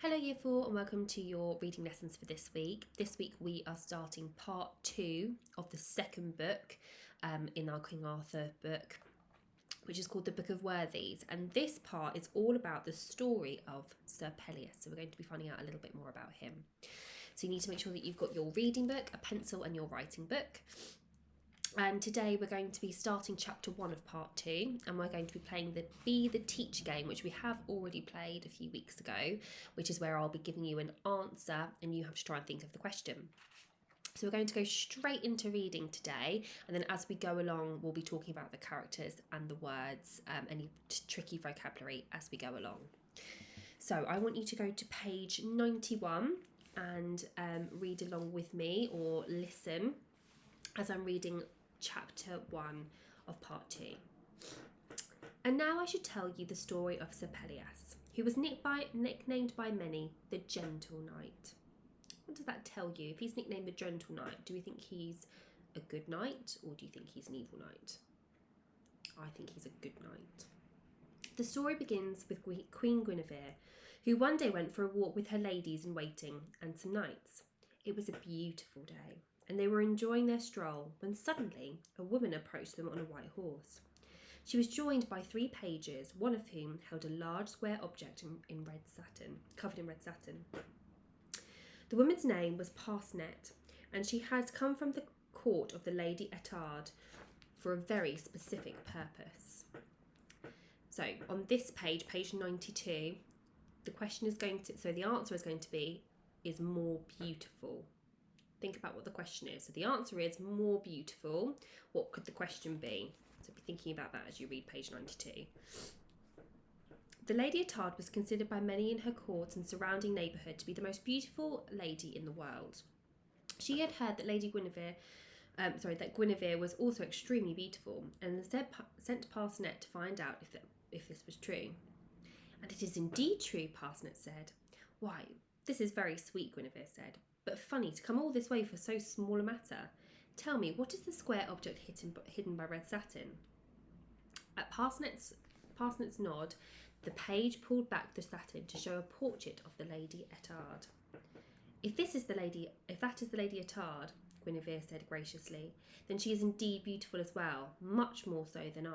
Hello Year 4 and welcome to your reading lessons for this week. This week we are starting part 2 of the second book in our King Arthur book, which is called the Book of Worthies, and this part is all about the story of Sir Pelleas, so we're going to be finding out a little bit more about him. So you need to make sure that you've got your reading book, a pencil and your writing book. And today we're going to be starting chapter 1 of part 2, and we're going to be playing the Be the Teacher game, which we have already played a few weeks ago, which is where I'll be giving you an answer and you have to try and think of the question. So we're going to go straight into reading today, and then as we go along we'll be talking about the characters and the words, any tricky vocabulary as we go along. So I want you to go to page 91 and read along with me, or listen as I'm reading chapter 1 of part 2. And now I should tell you the story of Sir Pelleas, who was nicknamed by many the Gentle Knight. What does that tell you? If he's nicknamed the Gentle Knight, do we think he's a good knight, or do you think he's an evil knight? I think he's a good knight. The story begins with Queen Guinevere, who one day went for a walk with her ladies in waiting and some knights. It was a beautiful day, and they were enjoying their stroll when suddenly a woman approached them on a white horse. She was joined by 3 pages, one of whom held a large square object in red satin, covered in red satin. The woman's name was Parcenet, and she had come from the court of the Lady Ettard for a very specific purpose. So on this page, page 92, the answer is going to be, is more beautiful. Think about what the question is. So the answer is more beautiful. What could the question be? So be thinking about that as you read page 92. The Lady Ettard was considered by many in her court and surrounding neighbourhood to be the most beautiful lady in the world. She had heard that that Guinevere was also extremely beautiful, and sent Parcenet to find out if this was true. And it is indeed true, Parcenet said. Why, this is very sweet, Guinevere said, but funny to come all this way for so small a matter. Tell me, what is the square object hidden by red satin? At Parcenet's nod, the page pulled back the satin to show a portrait of the Lady Ettard. If that is the Lady Ettard, Guinevere said graciously, then she is indeed beautiful as well, much more so than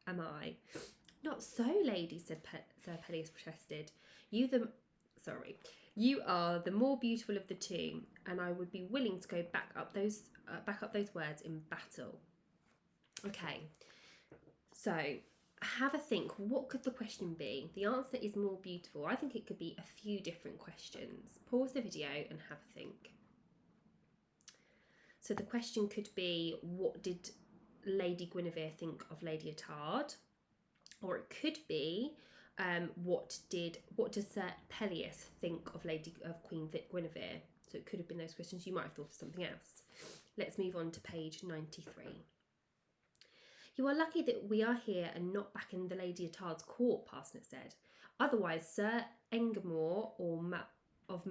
am I. Not so, lady, said Sir Pelleas protested. You are the more beautiful of the two, and I would be willing to go back up those words in battle. Okay, so have a think. What could the question be? The answer is more beautiful. I think it could be a few different questions. Pause the video and have a think. So the question could be, what did Lady Guinevere think of Lady Ettard? Or it could be, what does Sir Pelleas think of Queen Guinevere? So it could have been those questions. You might have thought of something else. Let's move on to page 93. You are lucky that we are here and not back in the Lady Ettard's court, Parcenet said. Otherwise, Sir Engamore of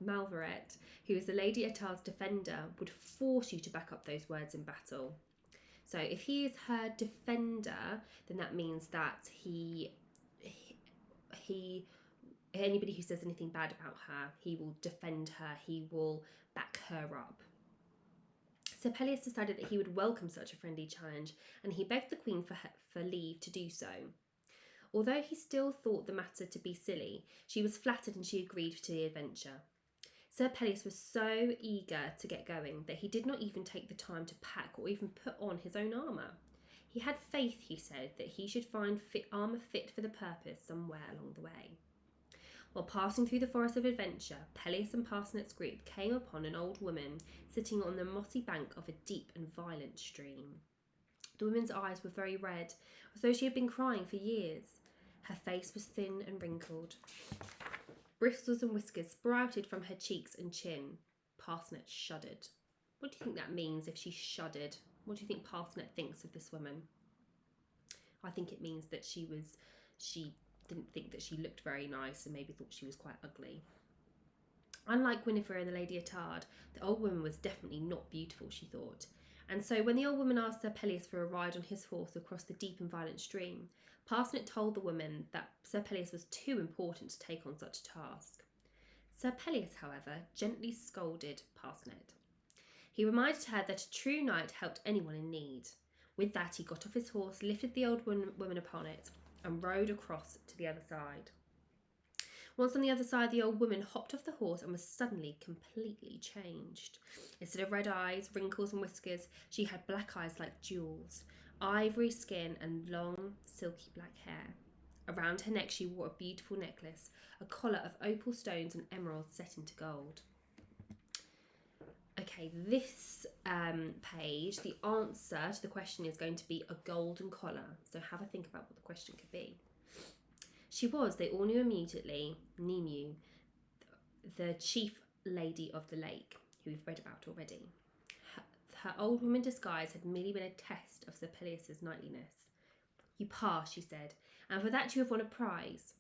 Malverett, who is the Lady Ettard's defender, would force you to back up those words in battle. So if he is her defender, then that means that anybody who says anything bad about her, he will defend her, he will back her up. Sir Pelleas decided that he would welcome such a friendly challenge, and he begged the Queen for leave to do so. Although he still thought the matter to be silly, she was flattered and she agreed to the adventure. Sir Pelleas was so eager to get going that he did not even take the time to pack or even put on his own armour. He had faith, he said, that he should find armour fit for the purpose somewhere along the way. While passing through the forest of adventure, Pelleas and Parcenet's group came upon an old woman sitting on the mossy bank of a deep and violent stream. The woman's eyes were very red, as though she had been crying for years. Her face was thin and wrinkled. Bristles and whiskers sprouted from her cheeks and chin. Parcenet shuddered. What do you think that means if she shuddered? What do you think Parcenet thinks of this woman? I think it means that she didn't think that she looked very nice and maybe thought she was quite ugly. Unlike Guinevere and the Lady Ettard, the old woman was definitely not beautiful, she thought. And so when the old woman asked Sir Pelleas for a ride on his horse across the deep and violent stream, Parcenet told the woman that Sir Pelleas was too important to take on such a task. Sir Pelleas, however, gently scolded Parcenet. He reminded her that a true knight helped anyone in need. With that, he got off his horse, lifted the old woman upon it, and rode across to the other side. Once on the other side, the old woman hopped off the horse and was suddenly completely changed. Instead of red eyes, wrinkles and whiskers, she had black eyes like jewels, ivory skin and long, silky black hair. Around her neck she wore a beautiful necklace, a collar of opal stones and emeralds set into gold. Okay, this page, the answer to the question is going to be a golden collar. So have a think about what the question could be. She was, they all knew immediately, Nimue, the chief lady of the lake, who we've read about already. Her old woman disguise had merely been a test of Sir Pelleas' knightliness. You pass, she said, and for that you have won a prize.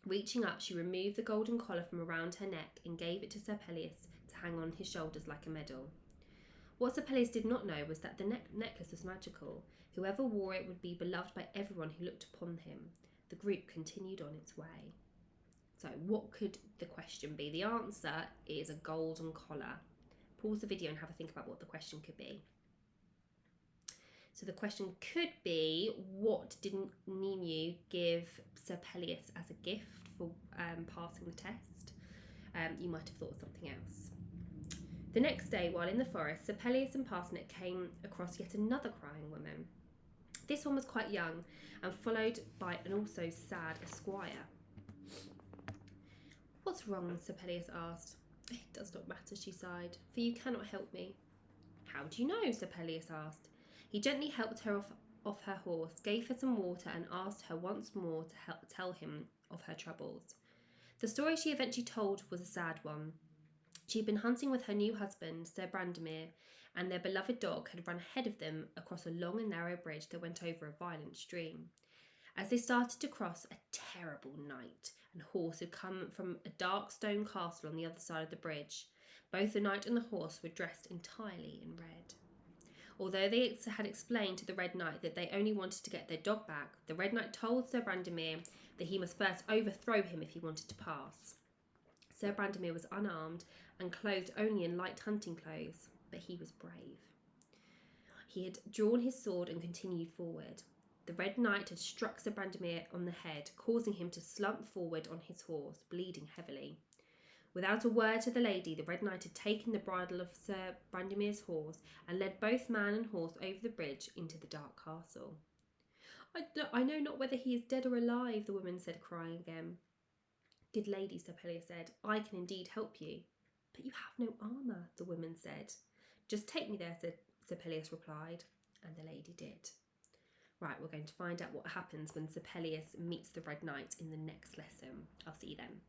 Reaching up, she removed the golden collar from around her neck and gave it to Sir Pelleas to hang on his shoulders like a medal. What Sir Pelleas did not know was that the necklace was magical. Whoever wore it would be beloved by everyone who looked upon him. The group continued on its way. So what could the question be? The answer is a golden collar. Pause the video and have a think about what the question could be. So the question could be, what did Nimue give Sir Pelleas as a gift for passing the test? You might have thought of something else. The next day, while in the forest, Sir Pelleas and Parcenet came across yet another crying woman. This one was quite young and followed by an also sad esquire. What's wrong? Sir Pelleas asked. It does not matter, she sighed, for you cannot help me. How do you know? Sir Pelleas asked. He gently helped her off her horse, gave her some water and asked her once more to tell him of her troubles. The story she eventually told was a sad one. She had been hunting with her new husband, Sir Brandemere, and their beloved dog had run ahead of them across a long and narrow bridge that went over a violent stream. As they started to cross, a terrible knight and horse had come from a dark stone castle on the other side of the bridge. Both the knight and the horse were dressed entirely in red. Although they had explained to the Red Knight that they only wanted to get their dog back, the Red Knight told Sir Brandemere that he must first overthrow him if he wanted to pass. Sir Brandemere was unarmed and clothed only in light hunting clothes, but he was brave. He had drawn his sword and continued forward. The Red Knight had struck Sir Brandemere on the head, causing him to slump forward on his horse, bleeding heavily. Without a word to the lady, the Red Knight had taken the bridle of Sir Brandemere's horse and led both man and horse over the bridge into the dark castle. I know not whether he is dead or alive, the woman said, crying again. Good lady, Sir Pelleas said, I can indeed help you. But you have no armour, the woman said. Just take me there, Sir Pelleas replied, and the lady did. Right, we're going to find out what happens when Sir Pelleas meets the Red Knight in the next lesson. I'll see you then.